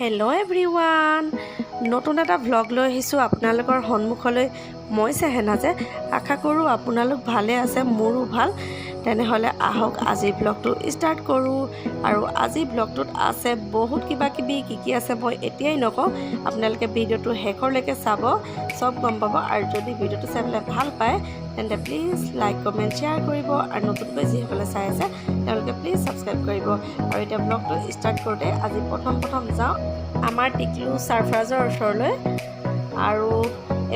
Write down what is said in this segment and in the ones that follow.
Hello' everyone, নতুন এটা vlog লৈ আহিছোঁ আপোনালোকৰ সন্মুখলৈ। মই চেহেনাজে, আশা কৰোঁ আপোনালোক ভালে আছে, মোৰো ভাল। তেনেহ'লে আহক আজি ভ্লগটো ষ্টাৰ্ট কৰোঁ। আৰু আজি ভ্লগটোত আছে বহুত কিবা কিবি, কি আছে মই এতিয়াই নকওঁ, আপোনালোকে ভিডিঅ'টো শেষলৈকে চাব, চব গম পাব। আৰু যদি ভিডিঅ'টো চাই পেলাই ভাল পায় তেন্তে প্লিজ লাইক কমেণ্ট শ্বেয়াৰ কৰিব। আৰু নতুনকৈ যিসকলে চাই আছে তেওঁলোকে প্লিজ ছাবস্ক্ৰাইব কৰিব। আৰু এতিয়া ভ্লগটো ষ্টাৰ্ট কৰোঁতে আজি প্ৰথম যাওঁ আমাৰ টিকলু ছাৰফৰাজৰ ওচৰলৈ। আৰু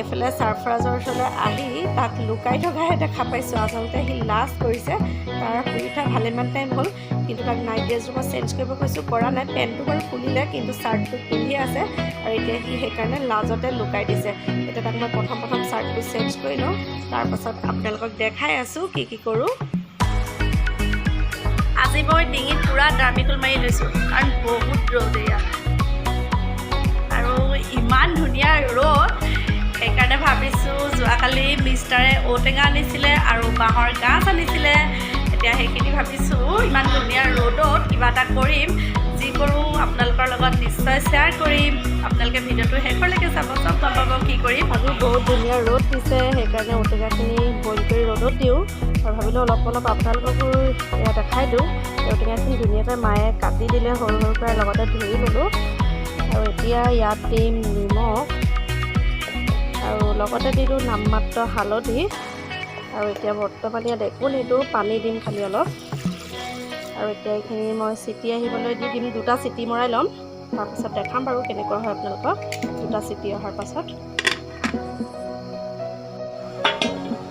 এইফালে ছাৰফৰাজৰ ওচৰলৈ আহি তাক লুকাই থকাহে দেখা পাইছোঁ। আচলতে সি লাজ কৰিছে, তাৰ শুই উঠা ভালেমান টাইম হ'ল, কিন্তু তাক নাইট ড্ৰেছযোৰ মই চেঞ্জ কৰিব কৈছোঁ, কৰা নাই। পেণ্টটো বাৰু খুলিলে, কিন্তু চাৰ্টটো পিন্ধি আছে। আৰু এতিয়া সি সেইকাৰণে লাজতে লুকাই দিছে। এতিয়া তাক মই প্ৰথম চাৰ্টটো চেঞ্জ কৰি লওঁ, তাৰপাছত আপোনালোকক দেখাই আছোঁ কি কৰোঁ। আজি মই ডিঙিত পূৰা দাৰ্মিকুল মাৰি লৈছোঁ, কাৰণ বহুত ৰ'দ ইয়াত আৰু ইমান ধুনীয়া ৰ'দ। সেইকাৰণে ভাবিছোঁ, যোৱাকালি মিষ্টাৰে ঔটেঙা আনিছিলে আৰু বাঁহৰ গাজ আনিছিলে। এতিয়া সেইখিনি ভাবিছোঁ ইমান ধুনীয়া ৰ'দত কিবা এটা কৰিম, যি কৰোঁ আপোনালোকৰ লগত নিশ্চয় শ্বেয়াৰ কৰিম। আপোনালোকে ভিডিঅ'টো শেষলৈকে চাব, চব গম পাব কি কৰিম। আজি বহুত ধুনীয়া ৰ'দ দিছে, সেইকাৰণে ঔটেঙাখিনি বইল কৰি ৰ'দত দিওঁ। আৰু ভাবিলোঁ অলপ আপোনালোককো দেখাই দিওঁ। ঔটেঙাখিনি ধুনীয়াকৈ মায়ে কাটি দিলে সৰু সৰুকৈ, লগতে ধুই ল'লোঁ। আৰু এতিয়া ইয়াত দিম নিমখ আৰু লগতে দিলোঁ নামমাত্ৰ হালধি। আৰু এতিয়া বৰ্তমান ইয়াত একো নিদিওঁ, পানী দিম খালি অলপ। আৰু এতিয়া এইখিনি মই চিটি আহিবলৈ দি দিম, 2টা চিটি মৰাই ল'ম, তাৰপিছত দেখাম বাৰু কেনেকুৱা হয় আপোনালোকক 2টা চিটি অহাৰ পাছত।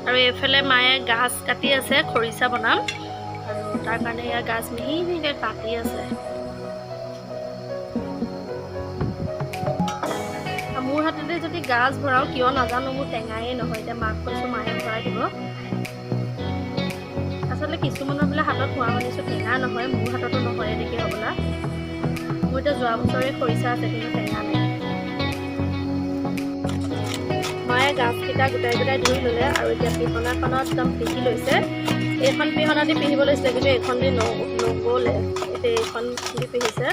আৰু এইফালে মায়ে গাজ কাটি আছে, খৰিচা বনাম, আৰু তাৰ কাৰণে ইয়াৰ গাজ মিহিকৈ কাটি আছে। মোৰ হাততে যদি গাজ ভৰাওঁ কিয় নাজানো, মোৰ টেঙায়ে নহয়। এতিয়া মাক কৈছোঁ, মায়ে ভৰাই দিব। আচলতে কিছুমানৰ বোলে হাতত খোৱা শুনিছোঁ টেঙা নহয়, মোৰ হাততো নহয় নেকি হ'বলা। মোৰ এতিয়া যোৱা বছৰে খৰিচা আছে, কিন্তু টেঙা নাই। মায়ে গাজকেইটা গোটাই ধুই ল'লে, আৰু এতিয়া পিহনাখনত একদম পিহি লৈছে। এইখন পিহনা দি পিহিব লৈছিলে, কিন্তু এইখন দি নগ'লে, এতিয়া এইখন দি পিহিছে।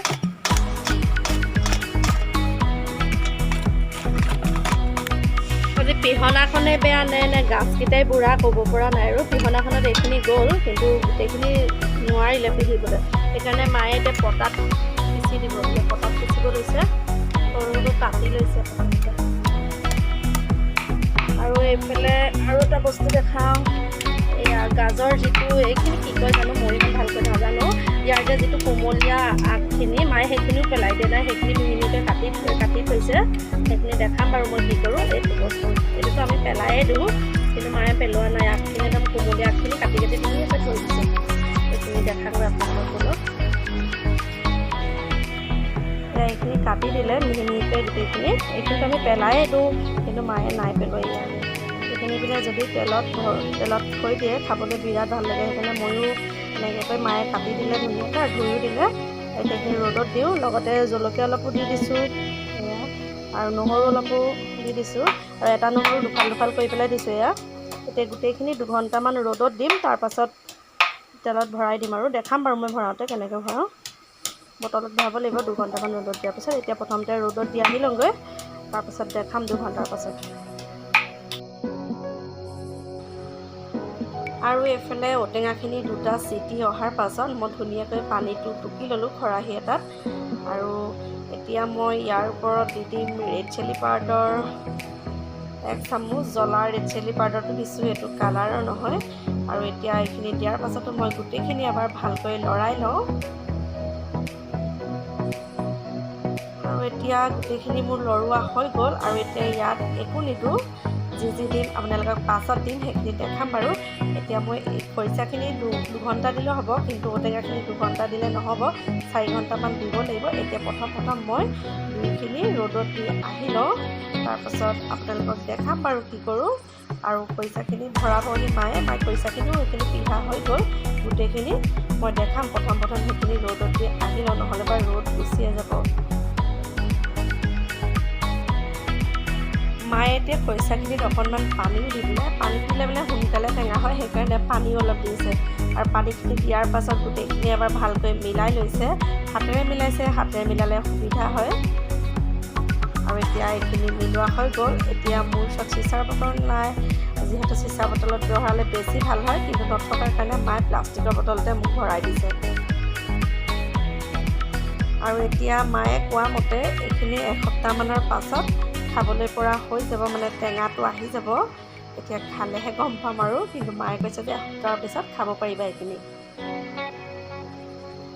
পিহনাখনে বেয়া নে গাজকেইটাই বুঢ়া ক'ব পৰা নাই। আৰু পিহনাখনত এইখিনি গ'ল, কিন্তু গোটেইখিনি নোৱাৰিলে পিহিবলৈ। সেইকাৰণে মায়ে এতিয়া পটাত পিচি দিব, পটাত পিচিব লৈছে, সৰু কাটি লৈছে। আৰু এইফালে আৰু এটা বস্তু দেখাওঁ, এয়া গাজৰ যিটো, এইখিনি কি কয় জানো, মই ইমান ভালকৈ নাজানো। ইয়াৰ যে যিটো কোমলীয়া আগখিনি, মায়ে সেইখিনিও পেলাই দিয়া নাই, সেইখিনি মিহিকৈ কাটি থৈছে। সেইখিনি দেখাম বাৰু মই কি কৰোঁ। এইটো বস্তু এইটোতো আমি পেলাইয়ে দিওঁ, কিন্তু মায়ে পেলোৱা নাই। আগখিনি একদম কোমলীয়া আগখিনি কাটি ধুনীয়াকৈ থৈ দিছে। সেইখিনি দেখাম আপোনালোকৰ। এইখিনি কাটি দিলে মিহিকৈ গোটেইখিনি। এইখিনিতো আমি পেলাইয়ে দিওঁ, কিন্তু মায়ে নাই পেলোৱা। সেইখিনি পিনে যদি তেলত থৈ দিয়ে, খাবলৈ বিৰাট ভাল লাগে। সেইকাৰণে ময়ো এনেকৈ মায়ে কাটি দিলে ধুনীয়াকৈ, আৰু ধুইও দিলে। সেইখিনি ৰ'দত দিওঁ, লগতে জলকীয়া অলপো দি দিছোঁ, আৰু নহৰু অলপো দি দিছোঁ। আৰু এটা নহৰু দুফাল কৰি পেলাই দিছোঁ। এতিয়া গোটেইখিনি 2 ঘণ্টামান ৰ'দত দিম, তাৰপাছত তেলত ভৰাই দিম। আৰু দেখাম বাৰু মই ভৰাওঁতে কেনেকৈ ভৰাওঁ। বটলত ভৰাব লাগিব 2 ঘণ্টামান ৰ'দত দিয়াৰ পিছত। এতিয়া প্ৰথমতে ৰ'দত দি আহি লওঁগৈ, তাৰপাছত দেখাম 2 ঘণ্টাৰ পাছত। আৰু এইফালে ঔটেঙাখিনি 2টা চিটি অহাৰ পাছত মই ধুনীয়াকৈ পানীটো টুকি ল'লোঁ খৰাহী এটাত। আৰু এতিয়া মই ইয়াৰ ওপৰত দি দিম ৰেড চিলি পাউডাৰ 1 চামুচ, জ্বলা ৰেড চিলি পাউডাৰটো দিছোঁ, এইটো কালাৰৰ নহয়। আৰু এতিয়া এইখিনি দিয়াৰ পাছতো মই গোটেইখিনি এবাৰ ভালকৈ লৰাই লওঁ। আৰু এতিয়া গোটেইখিনি মোৰ লৰোৱা হৈ গ'ল। আৰু এতিয়া ইয়াত একো নিদিওঁ, যি দিম আপোনালোকক পাছত দিম, সেইখিনি দেখাম বাৰু। এতিয়া মই এই খৰিচাখিনি 2 ঘণ্টা দিলেও হ'ব, কিন্তু ঔটেঙাখিনি 2 ঘণ্টা দিলে নহ'ব, 4 ঘণ্টামান দিব লাগিব। এতিয়া প্ৰথম মই দুইখিনি ৰ'দত দি আহি লওঁ, তাৰপাছত আপোনালোকক দেখাম বাৰু কি কৰোঁ। আৰু খৰিচাখিনি ভৰাবহি মায়ে খৰিচাখিনিও এইখিনি পিহা হৈ গ'ল গোটেইখিনি। মই দেখাম প্ৰথম সেইখিনি ৰ'দত দি আহি লওঁ, নহ'লে বাৰু ৰ'দ গুচিয়ে যাব। মায়ে মায়ে এতিয়া খৰিচাখিনিত অকণমান পানীও দি দিলে, পানী দিলে মানে সোনকালে টেঙা হয়, সেইকাৰণে পানী অলপ দিছে। আৰু পানীখিনি দিয়াৰ পাছত গোটেইখিনি এবাৰ ভালকৈ মিলাই লৈছে, হাতেৰে মিলাইছে, হাতেৰে মিলালে সুবিধা হয়। আৰু এতিয়া এইখিনি মিলোৱা হৈ গ'ল। এতিয়া মোৰ ওচৰত চিচাৰ বটল নাই, যিহেতু চিচাৰ বটলত ভৰালে বেছি ভাল হয়, কিন্তু নথকাৰ কাৰণে মায়ে প্লাষ্টিকৰ বটলতে মোক ভৰাই দিছে। আৰু এতিয়া মায়ে কোৱা মতে এইখিনি এসপ্তাহমানৰ পাছত খাবলৈ পৰা হৈ যাব, মানে টেঙাটো আহি যাব। এতিয়া খালেহে গম পাম আৰু, কিন্তু মায়ে কৈছে যে এসপ্তাহৰ পিছত খাব পাৰিবা এইখিনি।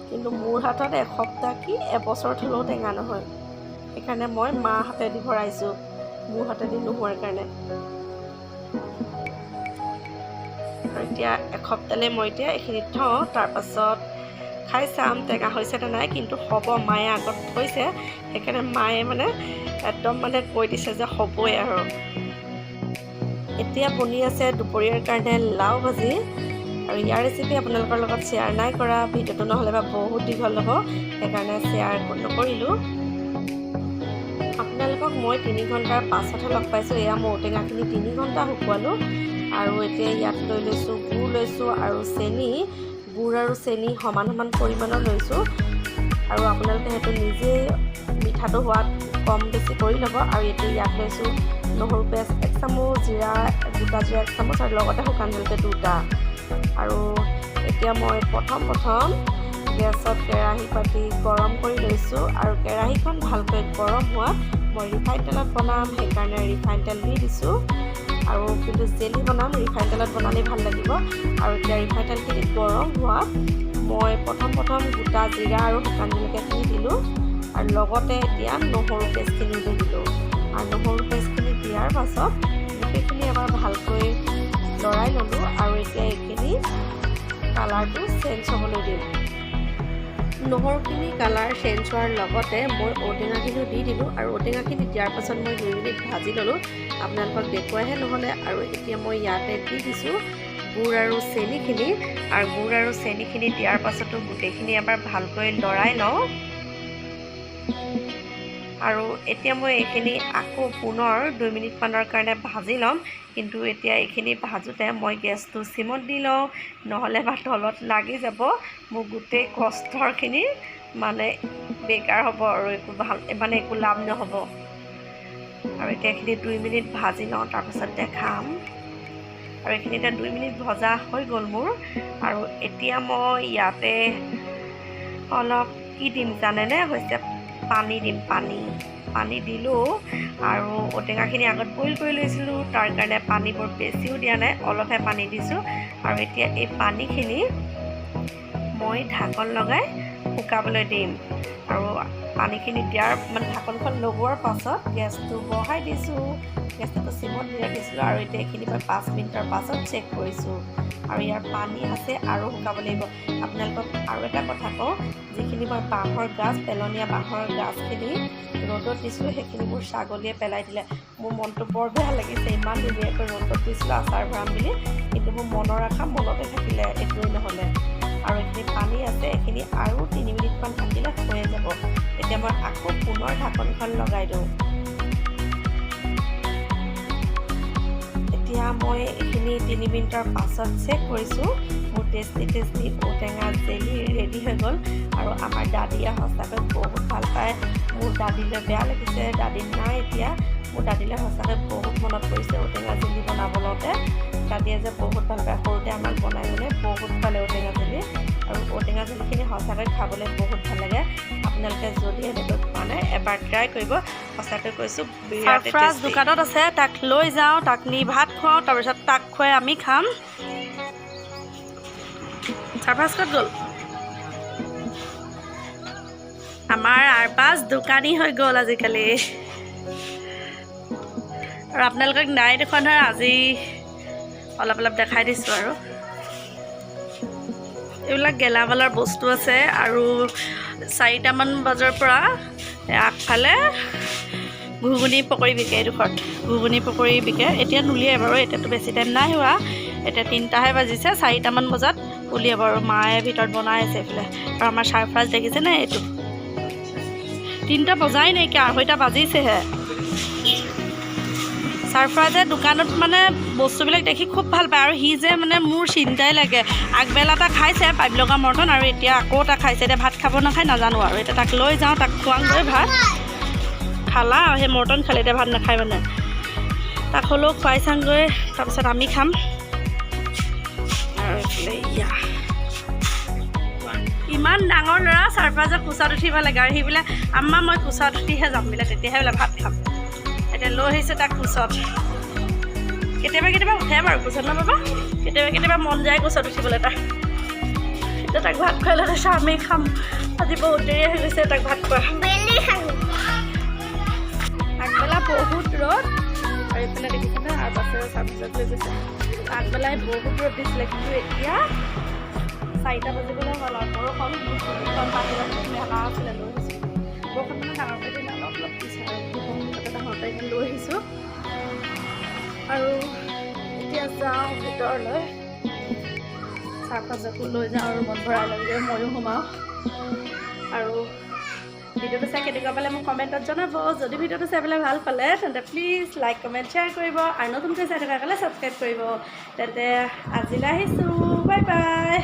কিন্তু মোৰ হাতত এসপ্তাহ কি এবছৰ থ'লেও টেঙা নহয়, সেইকাৰণে মই মাৰ হাতেদি ভৰাইছোঁ, মোৰ হাতেদি নোহোৱাৰ কাৰণে। আৰু এতিয়া এসপ্তাহলৈ মই এতিয়া এইখিনিত থওঁ, তাৰপাছত খাই চাম টেঙা হৈছে নে নাই। কিন্তু হ'ব, মায়ে আগত থৈছে, সেইকাৰণে মায়ে মানে একদম মানে কৈ দিছে যে হ'বই আৰু। এতিয়া বনি আছে দুপৰীয়াৰ কাৰণে লাও ভাজি, আৰু ইয়াৰ ৰেচিপি আপোনালোকৰ লগত শ্বেয়াৰ নাই কৰা, ভিডিঅ'টো নহ'লে বা বহুত দীঘল হ'ব, সেইকাৰণে শ্বেয়াৰ নকৰিলোঁ। আপোনালোকক মই 3 ঘণ্টাৰ পাছতহে লগ পাইছোঁ। এয়া মই ঔটেঙাখিনি 3 ঘণ্টা শুকুৱালোঁ, আৰু এতিয়া ইয়াত লৈ লৈছোঁ গুড় লৈছোঁ আৰু চেনি। গুড় আৰু চেনি সমান সমান পৰিমাণৰ লৈছোঁ, আৰু আপোনালোকে সেইটো নিজেই মিঠাটো হোৱাত কম বেছি কৰি ল'ব। আৰু এতিয়া ইয়াত লৈছোঁ নহৰু পেষ্ট 1 চামুচ, জিৰা গোটা জিৰা 1 চামুচ, আৰু লগতে শুকান জলকীয়া 2টা। আৰু এতিয়া মই প্ৰথম গেছত কেৰাহী পাতি গৰম কৰি লৈছোঁ, আৰু কেৰাহীখন ভালকৈ গৰম হোৱাত মই ৰিফাইন তেলত বনাম, সেইকাৰণে ৰিফাইন তেল দি দিছোঁ। আৰু কিন্তু জেলি বনাম, ৰিফাইন তেলত বনালেই ভাল লাগিব। আৰু এতিয়া ৰিফাইন তেলখিনি গৰম হোৱাত মই প্ৰথম গোটা জিৰা আৰু শুকান জলকীয়াখিনি দিলোঁ, আৰু লগতে এতিয়া নহৰু পেষ্টখিনি দি দিলোঁ। আৰু নহৰু পেষ্টখিনি দিয়াৰ পাছত গোটেইখিনি এবাৰ ভালকৈ লৰাই ল'লোঁ, আৰু এতিয়া এইখিনি কালাৰটো চেঞ্জ হ'বলৈ দিম। নহৰুখিনি কালাৰ চেঞ্জ হোৱাৰ লগতে মই ঔটেঙাখিনিও দি দিলোঁ, আৰু ঔটেঙাখিনি দিয়াৰ পাছত মই 2 মিনিট ভাজি ল'লোঁ, আপোনালোকক দেখুৱাইহে নহ'লে। আৰু এতিয়া মই ইয়াতে দি দিছোঁ গুড় আৰু চেনিখিনি, আৰু গুড় আৰু চেনিখিনি দিয়াৰ পাছতো গোটেইখিনি এবাৰ ভালকৈ লৰাই লওঁ। আৰু এতিয়া মই এইখিনি আকৌ পুনৰ 2 মিনিটমানৰ কাৰণে ভাজি ল'ম, কিন্তু এতিয়া এইখিনি ভাজোঁতে মই গেছটো চিমত দি লওঁ, নহ'লে বা তলত লাগি যাব, মোৰ গোটেই কষ্টৰখিনি মানে বেকাৰ হ'ব, আৰু একো লাভ নহ'ব। আৰু এতিয়া এইখিনি 2 মিনিট ভাজি লওঁ, তাৰপিছত দেখাম। আৰু এইখিনি এতিয়া 2 মিনিট ভজা হৈ গ'ল মোৰ। আৰু এতিয়া মই ইয়াতে অলপ কি দিম জানেনে, হৈছে পানী দিম। পানী দিলোঁ, আৰু ঔটেঙাখিনি আগত বইল কৰি লৈছিলোঁ, তাৰ কাৰণে পানী বৰ বেছিও দিয়া নাই, অলপহে পানী দিছোঁ। আৰু এতিয়া এই পানীখিনি মই ঢাকন লগাই শুকাবলৈ দিম। আৰু পানীখিনি দিয়াৰ ঢাকনখন লগোৱাৰ পাছত গেছটো বঢ়াই দিছোঁ, গেছটো চিমত দি ৰাখিছিলোঁ। আৰু এতিয়া এইখিনি মই 5 মিনিটৰ পাছত চেক কৰিছোঁ, আৰু ইয়াৰ পানী আছে আৰু শুকাব লাগিব। আপোনালোকক আৰু এটা কথা কওঁ, যিখিনি মই পেলনীয়া বাঁহৰ গাজখিনি ৰ'দত দিছিলোঁ, সেইখিনি মোৰ ছাগলীয়ে পেলাই দিলে। মোৰ মনটো বৰ বেয়া লাগিছে, ইমান ধুনীয়াকৈ ৰ'দত দিছিলোঁ আচাৰ ভৰাম বুলি, কিন্তু মোৰ মনৰ আশা মনতে থাকিলে, একোৱেই নহ'লে। আৰু এইখিনি পানী আছে, এইখিনি আৰু 3 মিনিটমান থাকিলে হৈয়ে যাব। এতিয়া মই আকৌ পুনৰ ঢাকনখন লগাই দিওঁ। এতিয়া মই এইখিনি 3 মিনিটৰ পাছত চেক কৰিছোঁ, মোৰ টেষ্টি ঔটেঙা জেলি ৰেডি হৈ গ'ল। আৰু আমাৰ দাদীয়ে সঁচাকৈ বহুত ভাল পায়। মোৰ দাদীলৈ বেয়া লাগিছে, দাদী নাই এতিয়া। মোৰ দাদীলৈ সঁচাকৈ বহুত মনত পৰিছে ঔটেঙা জেলি বনাব লওঁতে। দাদীয়ে যে বহুত ভাল পায়, সৰুতে আমাক বনাই বহুত পালে ঔটেঙা জেলি। আৰু ঔটেঙা জেলিখিনি সঁচাকৈ খাবলৈ বহুত ভাল লাগে। আপোনালোকে যদি এনেকৈ খোৱা নাই, এবাৰ ট্ৰাই কৰিব, সঁচাকৈ কৈছোঁ বিৰাট টেষ্টি। দোকানত আছে, তাক লৈ যাওঁ, তাক নি ভাত খুৱাওঁ, তাৰপিছত তাক খুৱাই আমি খাম। চাৰফাজ ক'ত গ'ল? আমাৰ আৰপাজ দোকানী হৈ গ'ল আজিকালি। আৰু আপোনালোকক নাই দেখুৱা নহয়, আজি অলপ দেখাই দিছোঁ। আৰু এইবিলাক গেলামালৰ বস্তু আছে। আৰু 4টামান বজাৰ পৰা আগফালে ঘুগুনি পকৰি বিকে, এইডোখৰত ঘুগুনি পকৰি বিকে। এতিয়া নুলিয়াই বাৰু, এতিয়াতো বেছি টাইম নাই হোৱা, এতিয়া 3টাহে বাজিছে, 4টামান বজাত উলিয়াব। আৰু মায়ে ভিতৰত বনাই আছে এইফালে। আৰু আমাৰ চাৰফাজ দেখিছেনে, এইটো 3টা বজাই নাইকিয়া, 2:30 বাজিছেহে। ছাৰফৰাজে দোকানত মানে বস্তুবিলাক দেখি খুব ভাল পায় আৰু সি যে মানে মোৰ চিন্তাই লাগে আগবেলা এটা খাইছে পাইপ লগা মৰ্টন আৰু এতিয়া আকৌ এটা খাইছে এতিয়া ভাত খাব নাখায় নাজানো আৰু এতিয়া তাক লৈ যাওঁ তাক খুৱাওঁগৈ ভাত খালা আৰু সেই মৰ্টন খালে এতিয়া ভাত নাখায় মানে তাক হ'লেও খুৱাই চাওঁগৈ তাৰপিছত আমি খাম আৰু এইফালে ইমান ডাঙৰ ল'ৰা ছাৰফৰাজৰ কোচাত উঠিব লাগে আৰু সি বোলে আম্মা মই কোচাত উঠিহে যাম বোলে তেতিয়াহে বোলে ভাত খাম এতিয়া লৈ আহিছোঁ তাক কোচত কেতিয়াবা উঠে বাৰু কোচত ন বাবা কেতিয়াবা মন যায় কোচত উঠিবলৈ তাক এতিয়া তাক ভাত খুৱাই লৈ তাৰপিছত আমি খাম আজি বহুত দেৰি হৈ গৈছে তাক ভাত খোৱা আগবেলা বহুত ৰ'দ আৰু এইফালে দেখিছেনে আৰু বাছেৰে চাৰ্ভিচত লৈ গৈছে আগবেলাই বহুত ৰ'দ দিছিলে কিন্তু এতিয়া 4টা বাজিবলৈ হ'ল আৰু বৰষুণ বাহিৰত মেলা আছিলে লৈ আহিছোঁ বৰষুণ মানে ডাঙৰকৈ দিলে অলপ পিছে ডাঙৰকৈ লৈ আহিছোঁ আৰু এতিয়া যাওঁ ভিতৰলৈ ছাৰফৰাজকো লৈ যাওঁ আৰু মন ভৰাই লওঁগৈ ময়ো সোমাওঁ আৰু ভিডিঅ'টো চাই কেনেকুৱা পালে মোক কমেণ্টত জনাব যদি ভিডিঅ'টো চাই পেলাই ভাল পালে তেন্তে প্লিজ লাইক কমেণ্ট শ্বেয়াৰ কৰিব আৰু নতুনকৈ চাই থকা কাৰণে ছাবস্ক্ৰাইব কৰিব তেন্তে আজিলৈ আহিছোঁ বাই বাই